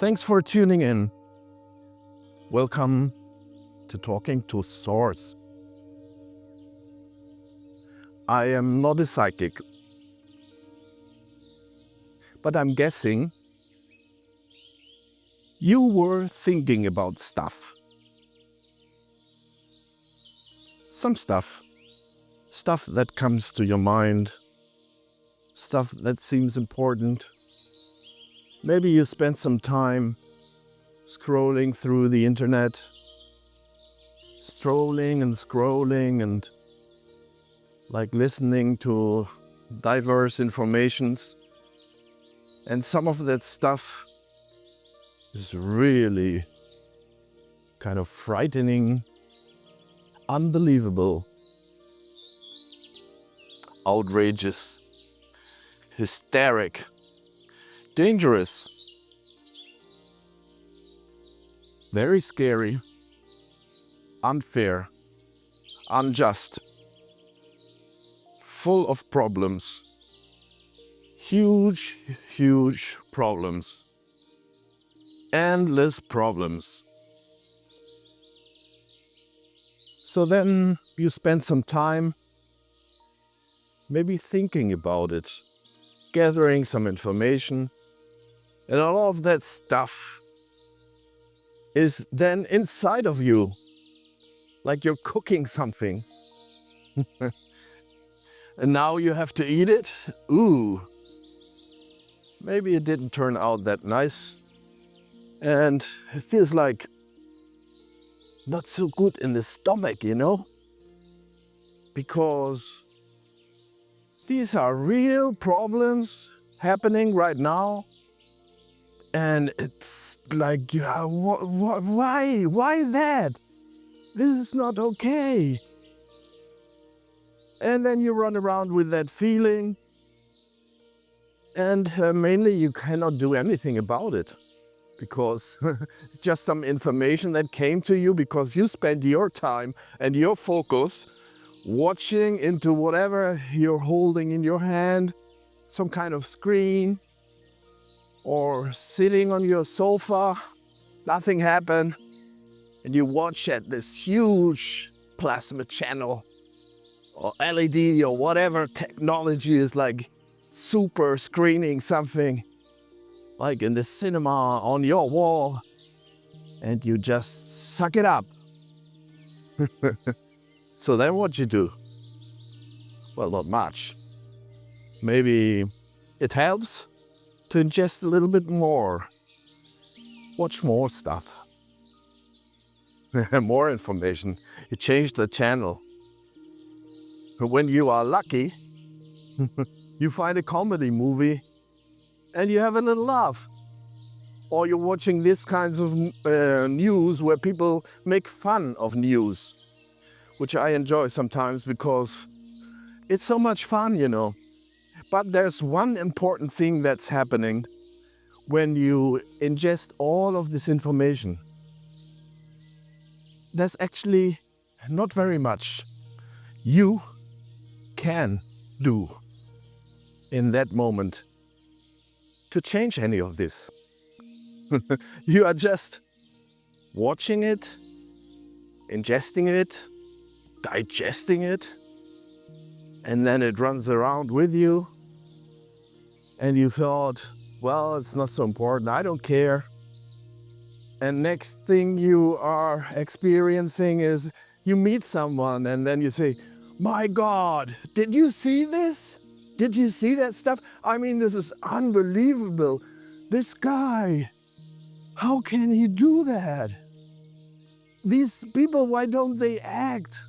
Thanks for tuning in. Welcome to Talking to Source. I am not a psychic, but I'm guessing you were thinking about stuff. Some stuff that comes to your mind, stuff that seems important. Maybe you spent some time scrolling through the internet, strolling and scrolling and listening to diverse informations. And some of that stuff is really kind of frightening, unbelievable, outrageous, hysteric, dangerous, very scary, unfair, unjust, full of problems, huge problems, endless problems. So then you spend some time maybe thinking about it, gathering some information, and all of that stuff is then inside of you, like you're cooking something. And now you have to eat it. Ooh, maybe it didn't turn out that nice. And it feels like not so good in the stomach, because these are real problems happening right now. And it's like, why? Why that? This is not okay. And then you run around with that feeling. And mainly you cannot do anything about it. Because it's just some information that came to you because you spent your time and your focus watching into whatever you're holding in your hand, some kind of screen, or sitting on your sofa, nothing happened, and you watch at this huge plasma channel or LED or whatever technology is like super screening something like in the cinema on your wall, and you just suck it up. So then what you do? Well, not much. Maybe it helps to ingest a little bit more. Watch more stuff. More information. You change the channel. When you are lucky, you find a comedy movie and you have a little laugh. Or you're watching these kinds of news where people make fun of news, which I enjoy sometimes because it's so much fun, But there's one important thing that's happening when you ingest all of this information. There's actually not very much you can do in that moment to change any of this. You are just watching it, ingesting it, digesting it, and then it runs around with you. And you thought, well, it's not so important, I don't care. And next thing you are experiencing is you meet someone and then you say, my God, did you see this? Did you see that stuff? I mean, this is unbelievable. This guy, how can he do that? These people, why don't they act?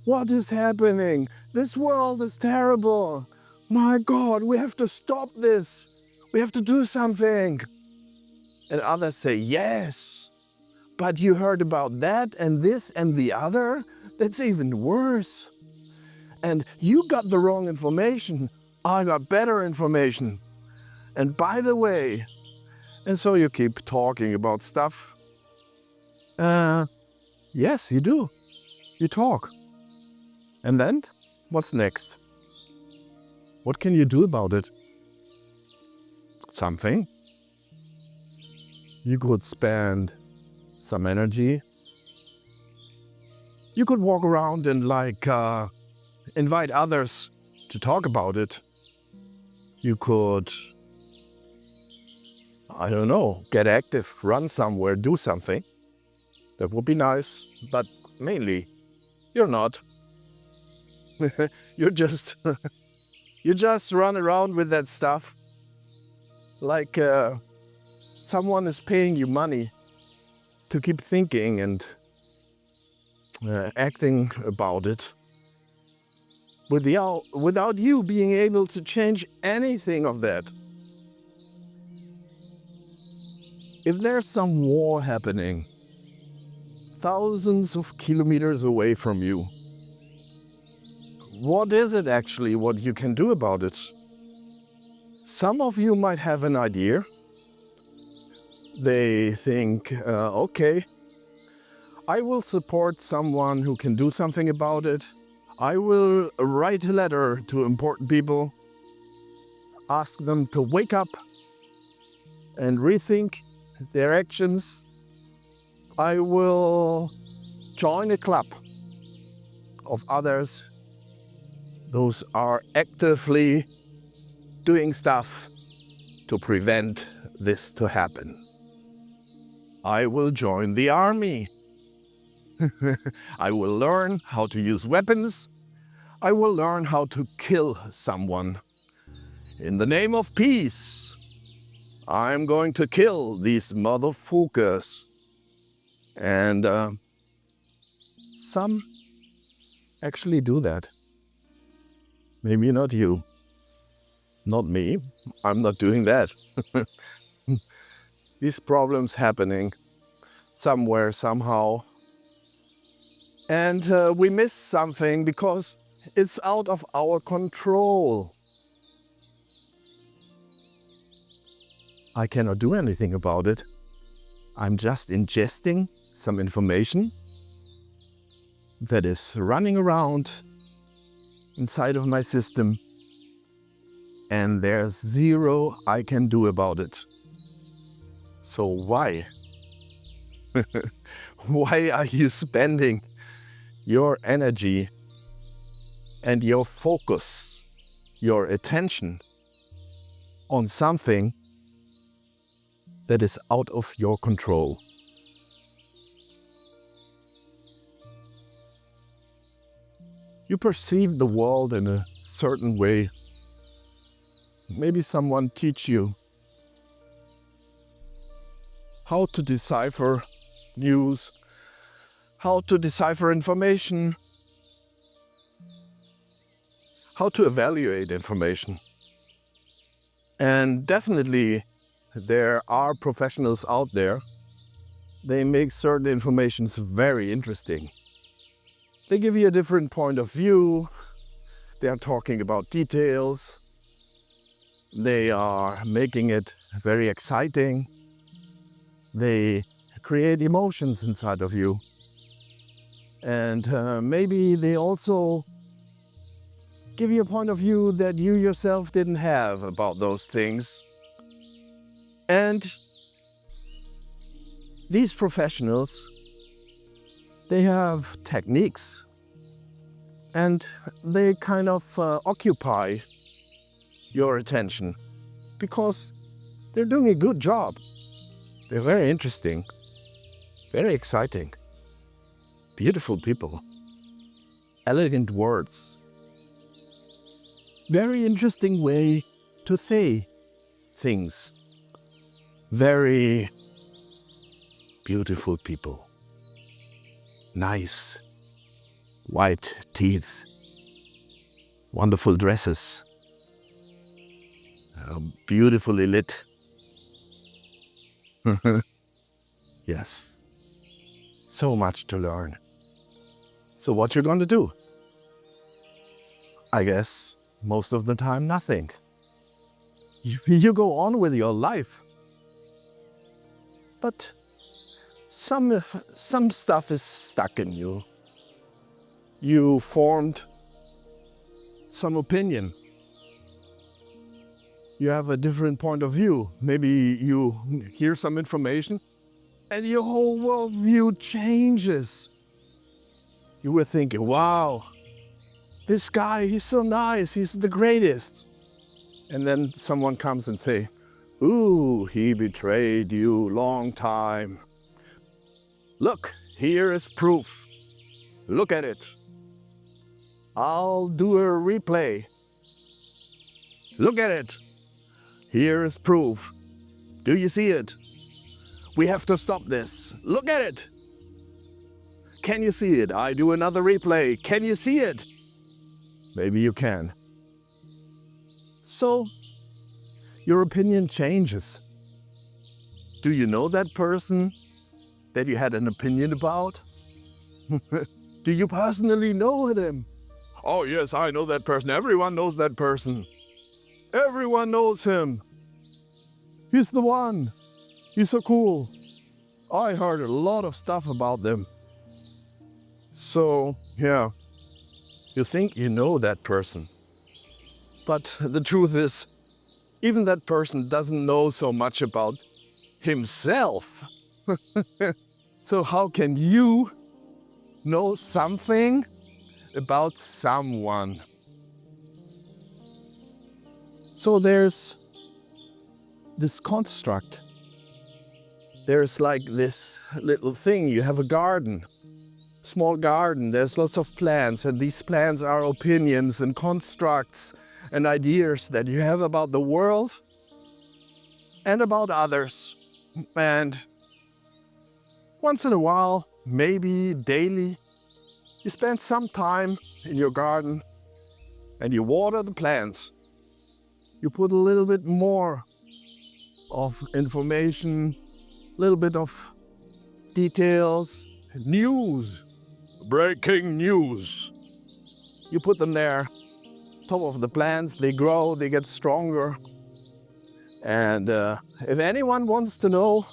What is happening? This world is terrible. My God, we have to stop this. We have to do something. And others say, yes, but you heard about that and this and the other? That's even worse. And you got the wrong information. I got better information. And by the way, and so you keep talking about stuff. Yes, you do. You talk. And then, what's next? What can you do about it? Something. You could spend some energy. You could walk around and invite others to talk about it. You could, I don't know, get active, run somewhere, do something. That would be nice, but mainly, you're not. You're just, you just run around with that stuff like someone is paying you money to keep thinking and acting about it without you being able to change anything of that. If there's some war happening thousands of kilometers away from you, what is it actually what you can do about it? Some of you might have an idea. They think, okay, I will support someone who can do something about it. I will write a letter to important people, ask them to wake up and rethink their actions. I will join a club of others. Those are actively doing stuff to prevent this to happen. I will join the army. I will learn how to use weapons. I will learn how to kill someone. In the name of peace, I'm going to kill these motherfuckers. And some actually do that. Maybe not you. Not me. I'm not doing that. These problems happening somewhere, somehow. And we miss something because it's out of our control. I cannot do anything about it. I'm just ingesting some information that is running around inside of my system, and there's zero I can do about it. So why? Why are you spending your energy and your focus, your attention on something that is out of your control? You perceive the world in a certain way. Maybe someone teach you how to decipher news, how to decipher information, how to evaluate information. And definitely there are professionals out there. They make certain informations very interesting. They give you a different point of view. They are talking about details. They are making it very exciting. They create emotions inside of you. And maybe they also give you a point of view that you yourself didn't have about those things. And these professionals, they have techniques, and they kind of occupy your attention because they're doing a good job. They're very interesting, very exciting, beautiful people, elegant words, very interesting way to say things, very beautiful people, nice white teeth, wonderful dresses, beautifully lit. Yes, so much to learn. So what you're going to do? I guess most of the time nothing. You go on with your life. But some stuff is stuck in you. You formed some opinion. You have a different point of view. Maybe you hear some information and your whole worldview changes. You were thinking, wow, this guy, he's so nice, he's the greatest. And then someone comes and say, ooh, he betrayed you long time. Look, here is proof. Look at it. I'll do a replay. Look at it. Here is proof. Do you see it? We have to stop this. Look at it. Can you see it? I do another replay. Can you see it? Maybe you can. So, your opinion changes. Do you know that person that you had an opinion about? Do you personally know them? Oh yes, I know that person. Everyone knows that person. Everyone knows him. He's the one. He's so cool. I heard a lot of stuff about them. So, yeah, you think you know that person. But the truth is, even that person doesn't know so much about himself. So how can you know something about someone? So there's this construct. There's like this little thing. You have a garden, small garden. There's lots of plants, and these plants are opinions and constructs and ideas that you have about the world and about others. And once in a while, maybe daily, you spend some time in your garden and you water the plants. You put a little bit more of information, a little bit of details, news, breaking news. You put them there, top of the plants, they grow, they get stronger. And if anyone wants to know,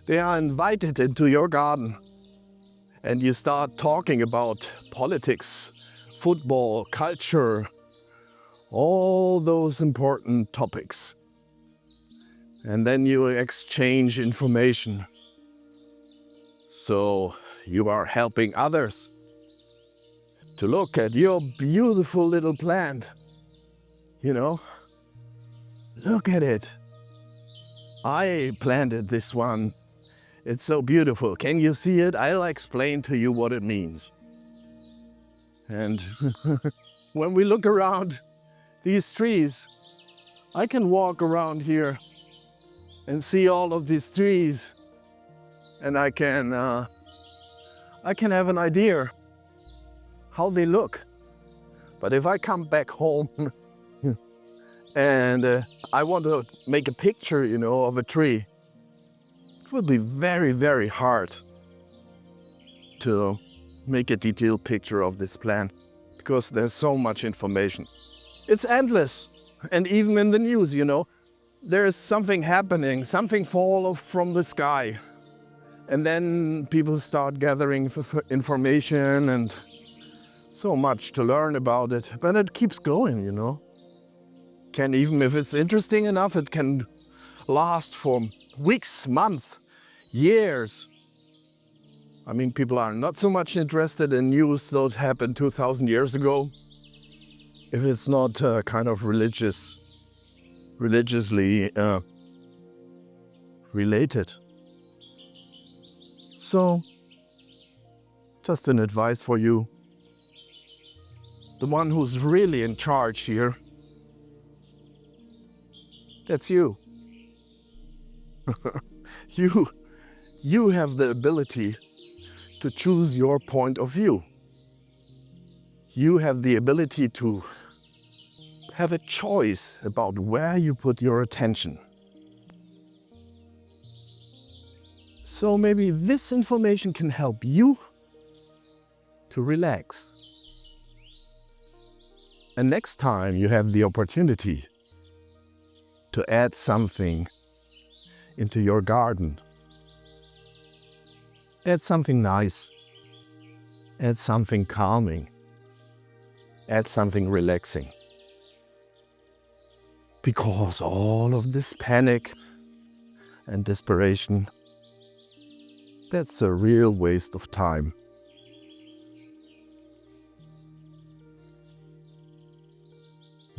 they are invited into your garden. And you start talking about politics, football, culture, all those important topics. And then you exchange information. So you are helping others to look at your beautiful little plant. You know, look at it. I planted this one. It's so beautiful. Can you see it? I'll explain to you what it means. And when we look around these trees, I can walk around here and see all of these trees, and I can have an idea how they look. But if I come back home and I want to make a picture, you know, of a tree, it would be very, very hard to make a detailed picture of this plant because there's so much information. It's endless. And even in the news, you know, there is something happening, something falls from the sky. And then people start gathering information and so much to learn about it. But it keeps going, you know. Even if it's interesting enough, it can last for weeks, months, years. I mean, people are not so much interested in news that happened 2,000 years ago. If it's not kind of religiously related. So, just an advice for you. The one who's really in charge here, that's you. You have the ability to choose your point of view. You have the ability to have a choice about where you put your attention. So maybe this information can help you to relax. And next time you have the opportunity to add something into your garden, add something nice, add something calming, add something relaxing. Because all of this panic and desperation, that's a real waste of time.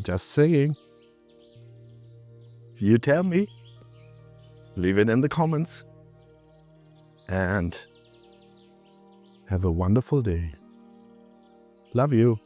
Just saying. You tell me. Leave it in the comments. And have a wonderful day. Love you.